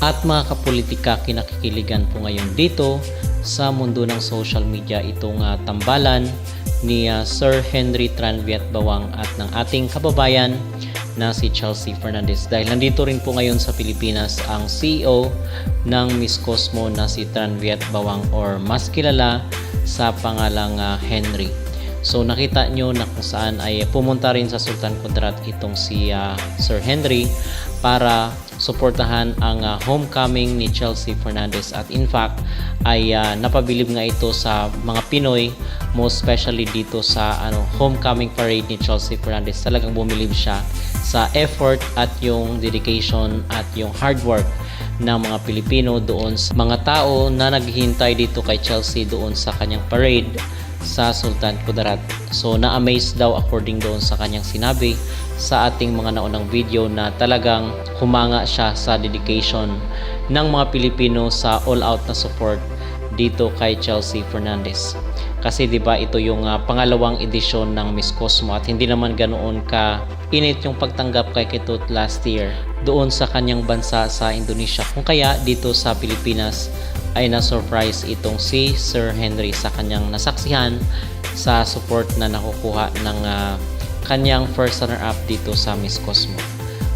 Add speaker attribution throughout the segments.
Speaker 1: At mga kapolitika, kinakikiligan po ngayon dito sa mundo ng social media itong tambalan ni Sir Henry Tranviat Bawang at ng ating kababayan na si Chelsea Fernandez. Dahil nandito rin po ngayon sa Pilipinas ang CEO ng Miss Cosmo na si Tranviat Bawang or mas kilala sa pangalang Henry. So nakita nyo na kung saan ay pumunta rin sa Sultan Kudarat itong si Sir Henry para suportahan ang homecoming ni Chelsea Fernandez, at in fact ay napabilib nga ito sa mga Pinoy, most especially dito sa homecoming parade ni Chelsea Fernandez. Talagang bumilib siya sa effort at yung dedication at yung hard work ng mga Pilipino doon sa mga tao na naghihintay dito kay Chelsea doon sa kanyang parade sa Sultan Kudarat. So na-amaze daw according doon sa kanyang sinabi sa ating mga naunang video na talagang humanga siya sa dedication ng mga Pilipino sa all-out na support dito kay Chelsea Fernandez. Kasi 'di ba ito yung pangalawang edisyon ng Miss Cosmo at hindi naman ganoon ka init yung pagtanggap kay Ketut last year doon sa kanyang bansa sa Indonesia. Kung kaya dito sa Pilipinas ay na-surprise itong si Sir Henry sa kanyang nasaksihan sa support na nakukuha ng kanyang first runner-up dito sa Miss Cosmo.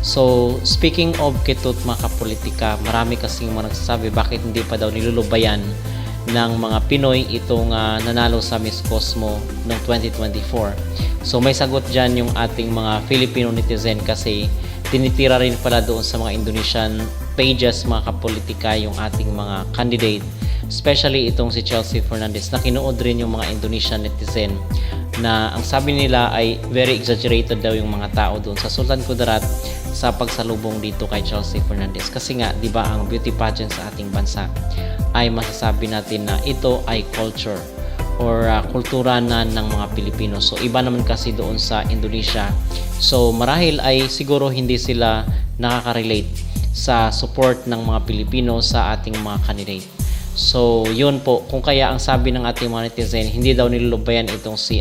Speaker 1: So, speaking of Ketut mga kapolitika, marami kasing mga nagsasabi bakit hindi pa daw nilulubayan ng mga Pinoy itong nanalo sa Miss Cosmo noong 2024. So, may sagot dyan yung ating mga Filipino netizen kasi tinitira rin pala doon sa mga Indonesian pages mga kapolitika yung ating mga candidate, especially itong si Chelsea Fernandez na kinuod rin yung mga Indonesian netizen na ang sabi nila ay very exaggerated daw yung mga tao doon sa Sultan Kudarat sa pagsalubong dito kay Chelsea Fernandez. Kasi nga, di ba, ang beauty pageant sa ating bansa ay masasabi natin na ito ay culture or kultura na ng mga Pilipino. So iba naman kasi doon sa Indonesia. So marahil ay siguro hindi sila nakaka-relate sa support ng mga Pilipino sa ating mga candidate. So yun po, kung kaya ang sabi ng ating mga netizen, hindi daw nilulubayan itong si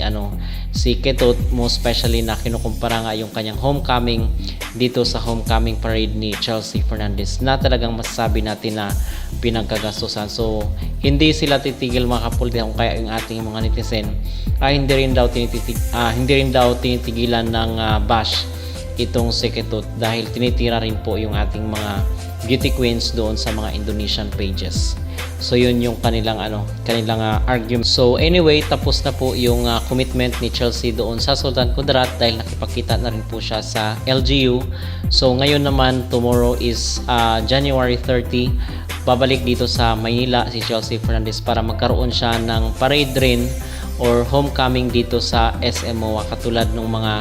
Speaker 1: Ketut, most especially na kinukumpara nga yung kanyang homecoming dito sa homecoming parade ni Chelsea Fernandez na talagang masasabi natin na pinagkagastusan. So hindi sila titigil mga kapolitika, kung kaya yung ating mga netizen ay hindi rin daw tinitigilan ng bash itong si Ketut dahil tinitira rin po yung ating mga beauty queens doon sa mga Indonesian pages. So yun yung kanilang argument. So anyway, tapos na po yung commitment ni Chelsea doon sa Sultan Kudarat dahil nakipagkita na rin po siya sa LGU. So ngayon naman, tomorrow is January 30, babalik dito sa Maynila si Chelsea Fernandez para magkaroon siya ng parade rin or homecoming dito sa SM MOA katulad ng mga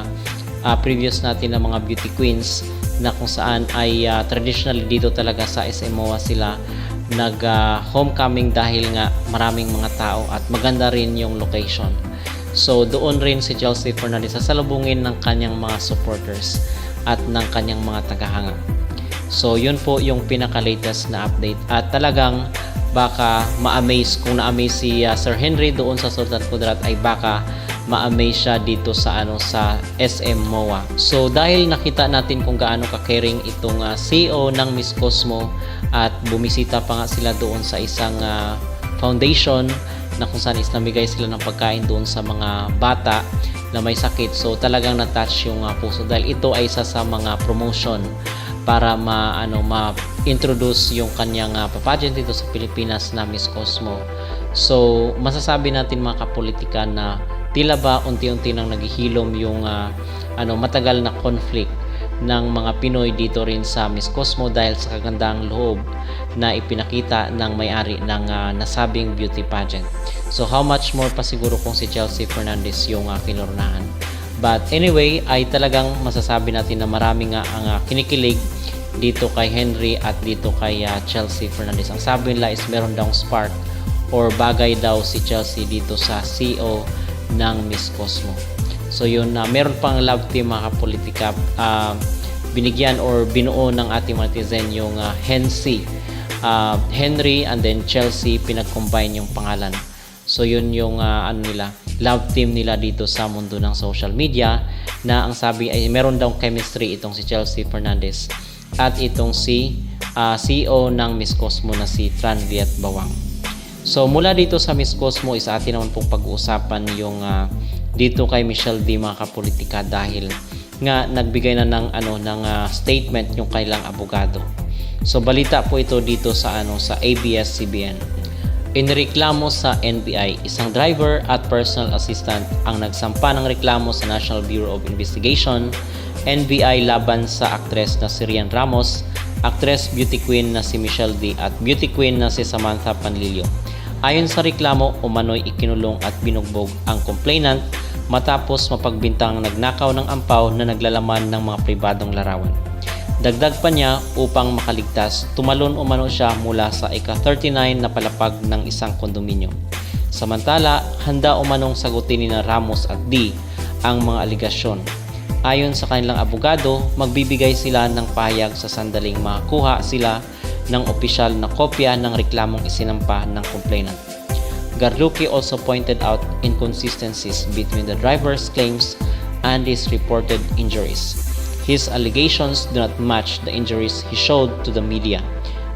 Speaker 1: previous natin na mga beauty queens na kung saan ay traditionally dito talaga sa SM MOA sila nag homecoming dahil nga maraming mga tao at maganda rin yung location. So doon rin si Chelsea Fernandez sasalubungin ng kanyang mga supporters at ng kanyang mga tagahanga. So yun po yung pinaka-latest na update at talagang baka ma-amaze kung na-amaze si Sir Henry doon sa Sultan Kudarat ay baka ma-amaze siya dito sa sa SM MOA. So dahil nakita natin kung gaano ka-caring itong CEO ng Miss Cosmo at bumisita pa nga sila doon sa isang foundation na kung saan is namigay sila ng pagkain doon sa mga bata na may sakit. So talagang na-touch yung puso dahil ito ay isa sa mga promotion para ma-introduce yung kanyang pageant dito sa Pilipinas na Miss Cosmo. So masasabi natin mga kapolitika na tila ba unti-unti nang naghihilom yung matagal na conflict ng mga Pinoy dito rin sa Miss Cosmo dahil sa kagandang loob na ipinakita ng may-ari ng nasabing beauty pageant. So how much more pa siguro kung si Chelsea Fernandez yung kinoronahan. But anyway, ay talagang masasabi natin na marami nga ang kinikilig dito kay Henry at dito kay Chelsea Fernandez. Ang sabi nila is meron daw spark or bagay daw si Chelsea dito sa CEO ng Miss Cosmo. So yun, meron pang love team mga kapolitika, binigyan or binuo ng ating netizen yung Henry and then Chelsea, pinag-combine yung pangalan. So yun yung love team nila dito sa mundo ng social media na ang sabi ay meron daw chemistry itong si Chelsea Fernandez at itong si CEO ng Miss Cosmo na si Tranviet Bawang. So mula dito sa Miss Cosmo is atin naman pong pag-uusapan yung dito kay Michelle D mga kapolitika dahil nga nagbigay na ng statement yung kailang abogado. So balita po ito dito sa sa ABS-CBN. Inireklamo sa NBI, isang driver at personal assistant ang nagsampa ng reklamo sa National Bureau of Investigation NBI laban sa aktres na si Rian Ramos, aktres beauty queen na si Michelle D at beauty queen na si Samantha Panlilio. Ayon sa reklamo, umano'y ikinulong at binugbog ang complainant matapos mapagbintang nagnakaw ng ampaw na naglalaman ng mga pribadong larawan. Dagdag pa niya, upang makaligtas, tumalon umano siya mula sa ika-39 na palapag ng isang kondominyo. Samantala, handa umanong sagutin ni Ramos at D ang mga aligasyon. Ayon sa kanilang abogado, magbibigay sila ng pahayag sa sandaling makakuha sila ng opisyal na kopya ng reklamong isinampa ng complainant. Garduque also pointed out inconsistencies between the driver's claims and his reported injuries. His allegations do not match the injuries he showed to the media.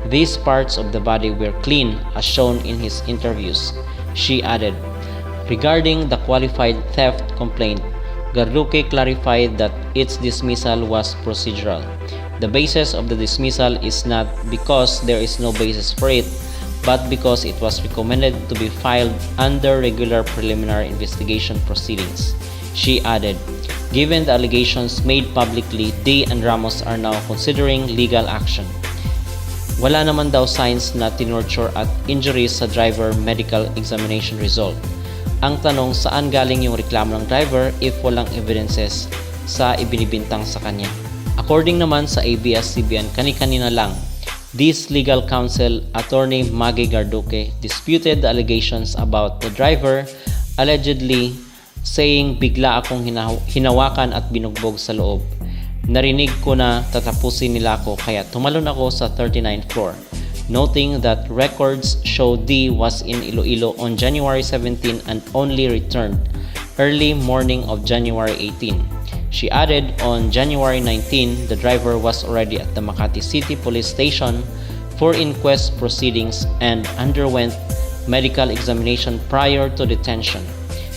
Speaker 1: These parts of the body were clean as shown in his interviews, she added. Regarding the qualified theft complaint, Garduque clarified that its dismissal was procedural. The basis of the dismissal is not because there is no basis for it, but because it was recommended to be filed under regular preliminary investigation proceedings. She added, given the allegations made publicly, D and Ramos are now considering legal action. Wala naman daw signs na tinorture at injuries sa driver medical examination result. Ang tanong, saan galing yung reklamo ng driver if walang evidences sa ibinibintang sa kanya? According naman sa ABS-CBN, kani-kanina lang, this legal counsel, Attorney Maggie Garduque, disputed the allegations about the driver allegedly saying bigla akong hinawakan at binugbog sa loob. Narinig ko na tatapusin nila ako kaya tumalon ako sa 39th floor. Noting that records show D was in Iloilo on January 17 and only returned early morning of January 18. She added on January 19, the driver was already at the Makati City Police Station for inquest proceedings and underwent medical examination prior to detention.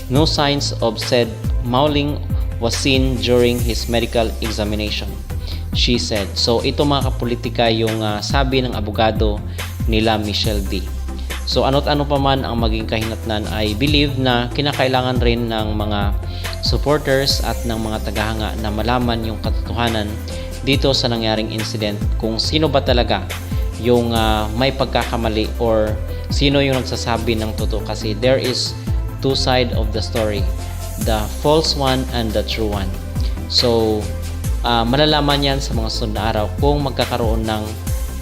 Speaker 1: No signs of said mauling was seen during his medical examination, she said. So ito mga kapolitika yung sabi ng abogado nila Michelle D. So ano't ano pa man ang maging kahinatnan, I believe na kinakailangan rin ng mga supporters at ng mga tagahanga na malaman yung katotohanan dito sa nangyaring incident, kung sino ba talaga yung may pagkakamali or sino yung nagsasabi ng totoo, kasi there is two side of the story, the false one and the true one. So malalaman yan sa mga sunod na araw kung magkakaroon ng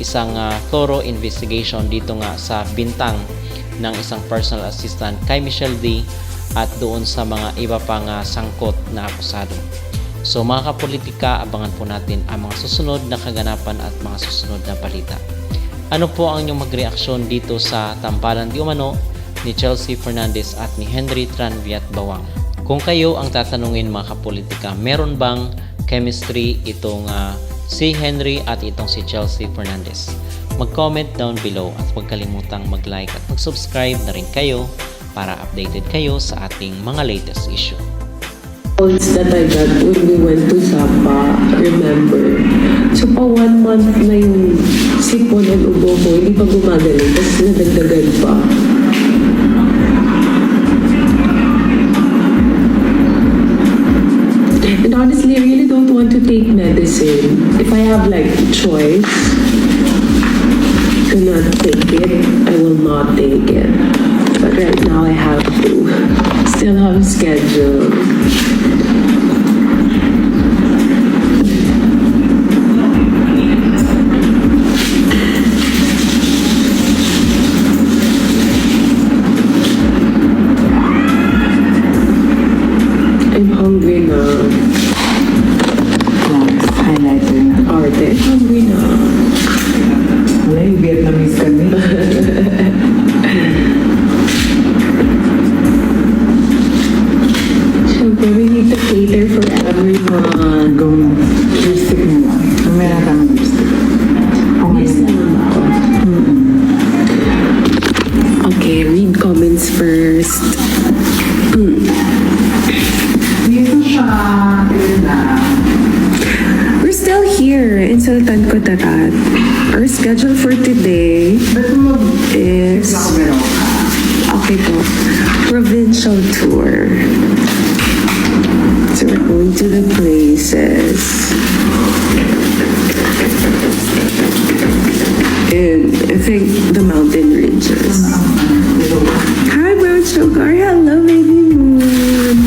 Speaker 1: isang thorough investigation dito nga sa bintang ng isang personal assistant kay Michelle D at doon sa mga iba pang sangkot na akusado. So mga kapolitika, abangan po natin ang mga susunod na kaganapan at mga susunod na balita. Ano po ang inyong magreaksyon dito sa tambalan di umano ni Chelsea Fernandez at ni Henry Tranviet Bawang? Kung kayo ang tatanungin mga kapolitika, meron bang chemistry itong si Henry at itong si Chelsea Fernandez? Mag-comment down below at huwag kalimutang mag-like at mag-subscribe na rin kayo para updated kayo sa ating mga latest issue.
Speaker 2: That I got when we went to Sapa, remember. So pa 1 month na yung sipon and ubo ko, hindi pa gumagaling, tapos nadagdagan pa. And honestly, I really don't want to take medicine. If I have like choice to not take it, I will not take it. But right now I have to. Still have a schedule. I'm hungry na.
Speaker 3: Highlighter na.
Speaker 2: Arte, I'm hungry na.
Speaker 3: Wala yung Vietnamese kami.
Speaker 2: Siyempre, we need to cater for everyone.
Speaker 3: Go na. Lipstick mo lang. Mamaya ka ng lipstick. Okay.
Speaker 2: Yes, first.
Speaker 3: Dito siya.
Speaker 2: We're still here in Sultan Kudarat. Our schedule for today
Speaker 3: Ba't mo
Speaker 2: is,
Speaker 3: mag-nakabero ka?
Speaker 2: okay po, provincial tour. So we're going to the places. And I think the mountain ranges. Hi, Brown Sugar. Hello, baby moon.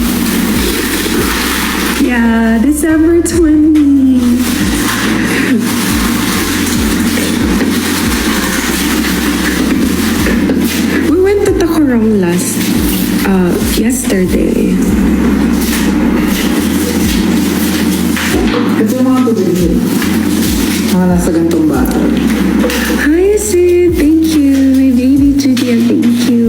Speaker 2: Yeah, December 20. We went to Tacorong yesterday.
Speaker 3: Ito yung mga tubig. Mga nasa gantong bata.
Speaker 2: Hi, Sid. Thank you. My baby Judy, thank you.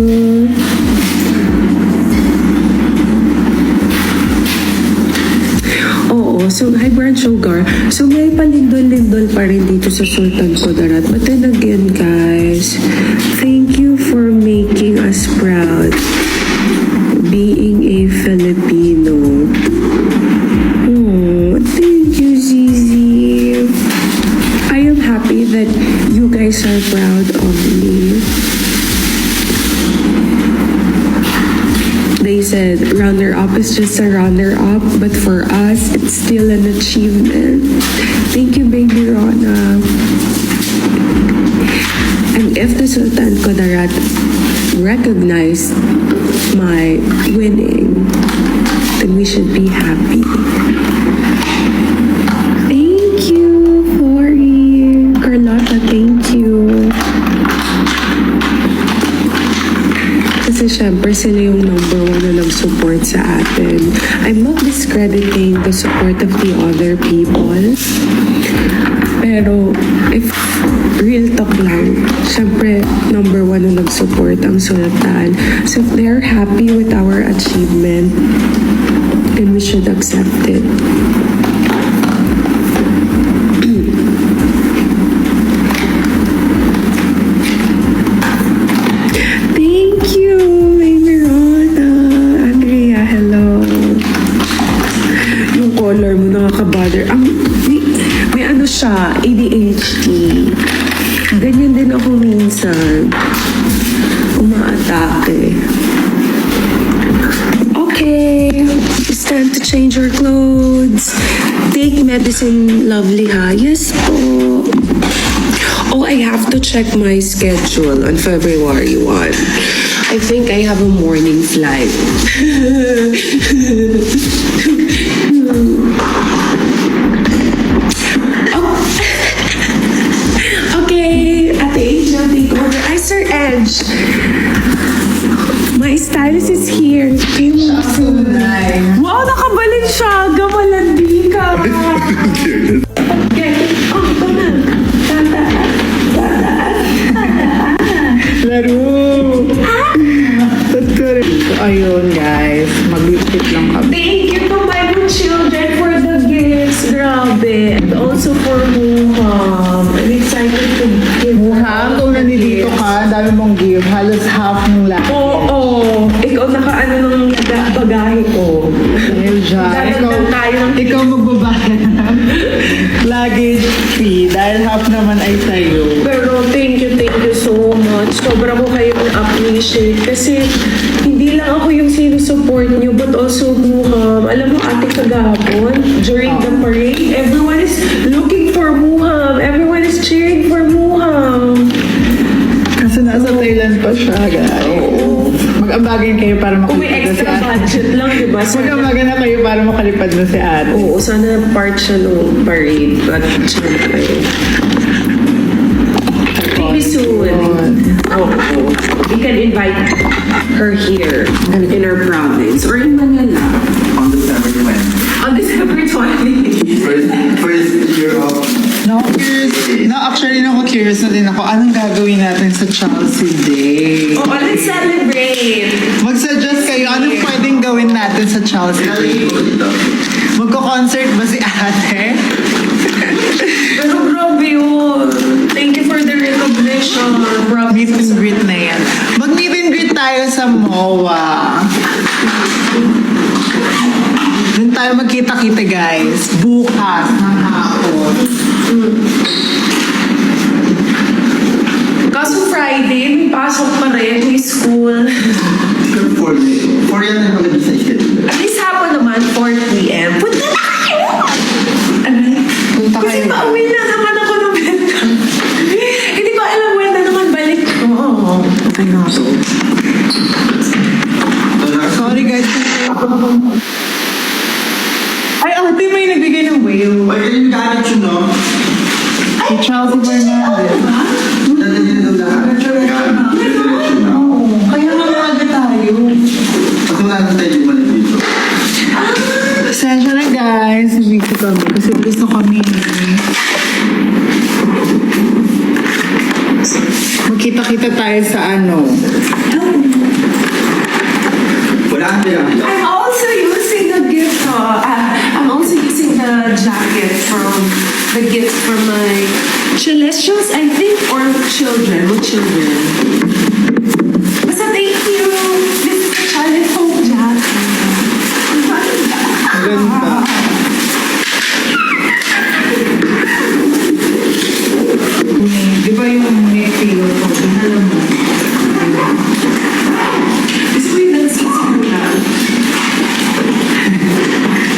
Speaker 2: Oo, so hi Brad Sugar. So may palindol-lindol pa rin dito sa Sultan Kudarat. But then again, guys, thank you for making us proud. Being a Filipino. Oh, thank you, Zizi. I am happy that you guys are proud of me. They said runner-up is just a runner-up, but for us, it's still an achievement. Thank you, baby Rona. And if the Sultan Kudarat recognized my winning, then we should be happy. Thank you, Corey. Carlotta, thank you. Kasi syempre sila yung number one na nag-support sa atin. I'm not discrediting the support of the other people. Pero if real talk lang, syempre number one na nag-support ang Sultan. So if they're happy with our achievement, then we should accept it. Thank you, baby Rona. Andrea, hello. Yung color mo nakaka-bother. May ano siya, ADHD. Ganyan din ako minsan. Umaatake. Okay, it's time to change our clothes. Take medicine, lovely ha? Yes po. Oh, I have to check my schedule on February 1. I think I have a morning flight. Oh. Okay, Ate Angel, take over. Ay, Sir Edge. My stylist is here. Wow, nakabalin siya. Gamalandi ka. Okay. Oh, ito na.
Speaker 3: Laro! So, ayun guys, mag-lipstick lang kami.
Speaker 2: Thank you to my good children for the gifts. Grabe. And also for Muham. I'm excited to give
Speaker 3: Muham, kung nandito ka, dami mong gift. Halos half ng lahat.
Speaker 2: Oo. Ikaw naka-ano ng bagahe ko.
Speaker 3: Dahil dyan,
Speaker 2: Dadagdag tayo ng
Speaker 3: ikaw magbabayad ng luggage fee dahil half naman ay sa'yo.
Speaker 2: Pero thank you so much. Sobra ko kayo appreciate kasi hindi lang ako yung sinusupport niyo but also Muham. Alam mo ate kagahapon, during the parade, everyone is looking for Muham. Everyone is cheering for Muham.
Speaker 3: Kasi nasa Thailand pa siya, guys.
Speaker 2: Oo.
Speaker 3: Mag-ambagin kayo para
Speaker 2: Kung may
Speaker 3: makalipad na si
Speaker 2: extra
Speaker 3: ate.
Speaker 2: budget lang, di ba?
Speaker 3: Mag-ambagan na kayo para makalipad na si ate.
Speaker 2: Oo, sana part siya nung parade. But syempre, maybe soon. Oh, we can invite her here in our province or in Manila
Speaker 4: On December 20.
Speaker 2: on December 20.
Speaker 4: First year of
Speaker 3: Actually, curious na din ako, anong gagawin natin sa Chelsea Day?
Speaker 2: Oh, let's celebrate.
Speaker 3: Mag-suggest kayo, anong pwedeng gawin natin sa Chelsea Day? Magko-concert ba si ate?
Speaker 2: Pero grabe yun. Thank you for the recognition.
Speaker 3: Meet and greet na yan. Mag-meet and greet tayo tayo sa MOA. Doon tayo magkita-kita guys. Bukas ng hapon.
Speaker 2: Kaso Friday, may pasok pa rin, may school.
Speaker 4: For yan ang maganda sa schedule.
Speaker 2: At least hapon naman, 4 p.m. Punta na kayo! Aray.
Speaker 3: Punta
Speaker 2: Kasi
Speaker 3: kayo.
Speaker 2: pauwi na naman ako ng benta. Hindi ko alam when na naman balik ko.
Speaker 3: Okay na so. Sorry guys. Ay, ate, may nagbigay ng whale.
Speaker 4: Ay, yung gamit yun, no?
Speaker 3: Si Chelsea Fernandez.
Speaker 4: Dadalhin na daw lahat. Gamit.
Speaker 3: Oo, kaya nga maaga tayo.
Speaker 4: Pag wala na tayo yung mali dito.
Speaker 3: Pasensya na guys, hindi ko kami kasi gusto kami. Magkita-kita tayo sa ano.
Speaker 4: Wala ka tayo.
Speaker 2: I'm also using the gift. I'm also using the jacket from the gift from my celestials, I think, or children. What children? Basta thank you. This is a challenge home jacket.
Speaker 3: Ganda. Di ba yung neck pillow ko? Alam mo.
Speaker 2: Gusto mo yung nagsisipula?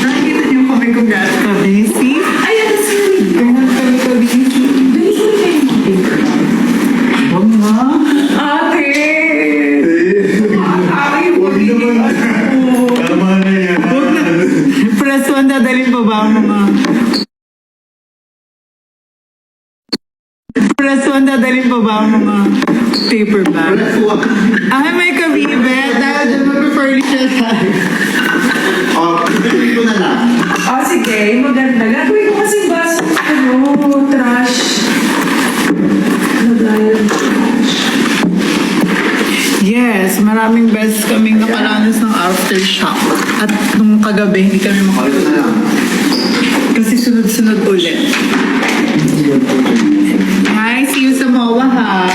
Speaker 3: Nakikita niyo kami congrats kami. See?
Speaker 2: Ay, that's really good.
Speaker 3: Ganyan kami kami.
Speaker 2: Dali ko na kayo paper.
Speaker 3: Huwag nga.
Speaker 2: Ate! Ate,
Speaker 4: Huwag naman. Tama na yan.
Speaker 3: Press 1, dadalhin pa ba ang mga... Press 1, dadalhin pa ba ang mga paper bag? Ay, may kabibet. Dahil dyan mag-furniture tayo.
Speaker 4: Oh, ituloy ko na lang.
Speaker 2: Ah, sige, maganda. Gagawin ko kasi baso, trash. Lagayan trash.
Speaker 3: Yes, maraming beses kaming nakaranas ng aftershock. At nung kagabi, hindi kami
Speaker 4: Oh, ito na lang.
Speaker 3: kasi sunod-sunod ulit. Hi, see you sa MOA ha.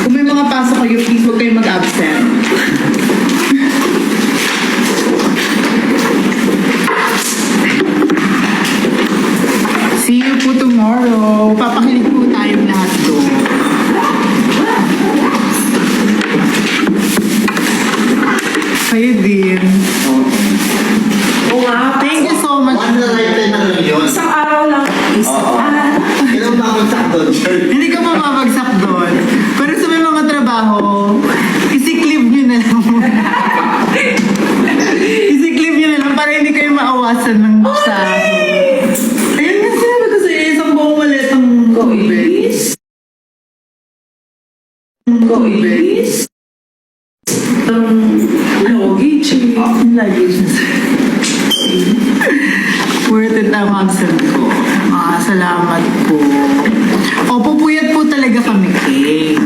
Speaker 3: Kung may mga pasok kayo, please huwag kayo mag-absent. See you po tomorrow. Papakinig po tayong lahat doon. Kayo din.
Speaker 2: Oo nga,
Speaker 3: Thank you so much.
Speaker 4: One na lifetime na lang yun.
Speaker 2: isang araw lang.
Speaker 4: Oo. Kailan ba akong sakto?
Speaker 3: Hindi ka mamabagsak doon. Pero sa may mga trabaho, isi-clip nyo na lang. Isi-clip nyo na lang para hindi kayo maawasan ng sahod. Ayun nga sinabi ko sa'yo, isang buong malit ang
Speaker 2: Goilis? Goilis? Luggage.
Speaker 3: luggage. Worth it ang absent ko. Salamat po. Opo, puyat po talaga kami, Kay.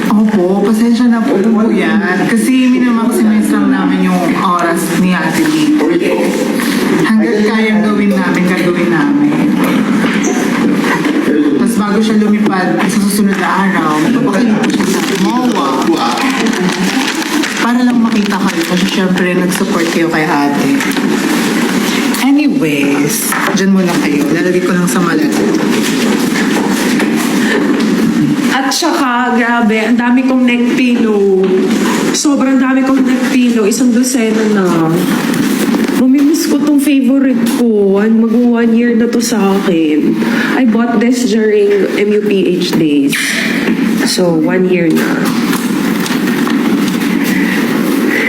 Speaker 3: Opo, pasensya na po puyat. Kasi minamaximize lang namin yung oras ni Ate dito. Hanggat kayang gawin namin, gagawin namin. Tapos bago siya lumipad sa susunod na araw, papakinig ko siya sa MOA. Para lang makita kayo kasi syempre nag-support kayo kay ate. Anyways, dyan muna kayo. Lalagay ko lang sa malat.
Speaker 2: At saka, grabe, ang dami kong neck pillow. Sobrang dami kong neck pillow. Isang dosena na. Mamimiss ko tong favorite ko. Mag-1 year na to sa akin. I bought this during MUPH days. So, 1 year na.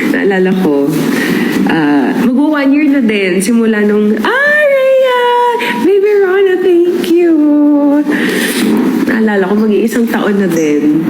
Speaker 2: Naalala ko, mag-1 year na din. Simula nung, Rhea! Baby Rona, thank you! Naalala ko, mag-iisang taon na din.